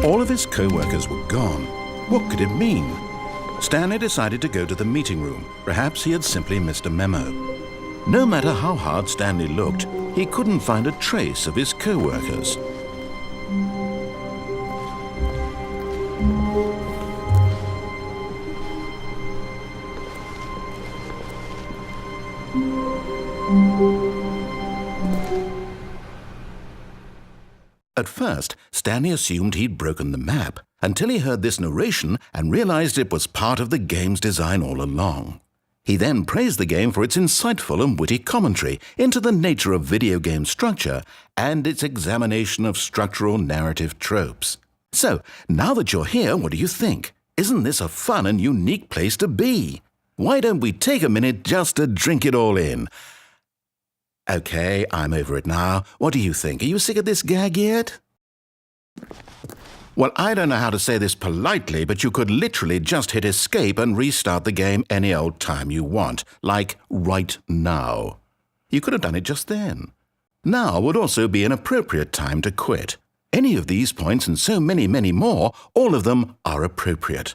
All of his co-workers were gone. What could it mean? Stanley decided to go to the meeting room. Perhaps he had simply missed a memo. No matter how hard Stanley looked, he couldn't find a trace of his co-workers. At first, Stanley assumed he'd broken the map, until he heard this narration and realized it was part of the game's design all along. He then praised the game for its insightful and witty commentary into the nature of video game structure and its examination of structural narrative tropes. So, now that you're here, what do you think? Isn't this a fun and unique place to be? Why don't we take a minute just to drink it all in? Okay, I'm over it now. What do you think? Are you sick of this gag yet? Well, I don't know how to say this politely, but you could literally just hit escape and restart the game any old time you want, like right now. You could have done it just then. Now would also be an appropriate time to quit. Any of these points and so many, many more, all of them are appropriate.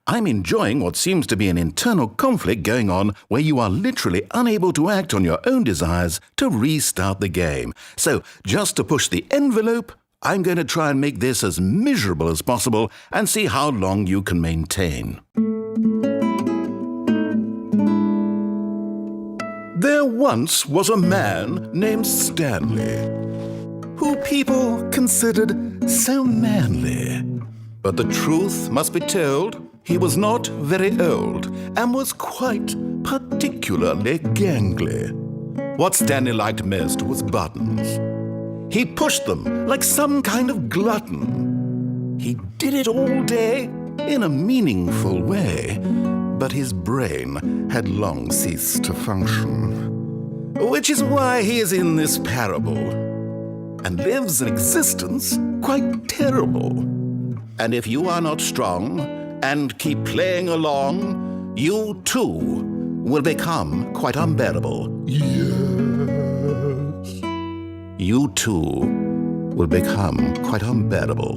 I'm enjoying what seems to be an internal conflict going on where you are literally unable to act on your own desires to restart the game. So, just to push the envelope, I'm going to try and make this as miserable as possible and see how long you can maintain. There once was a man named Stanley, who people considered so manly. But the truth must be told, he was not very old and was quite particularly gangly. What Stanley liked most was buttons. He pushed them like some kind of glutton. He did it all day in a meaningful way, but his brain had long ceased to function. Which is why he is in this parable and lives an existence quite terrible. And if you are not strong and keep playing along, you too will become quite unbearable. Yes. You too will become quite unbearable.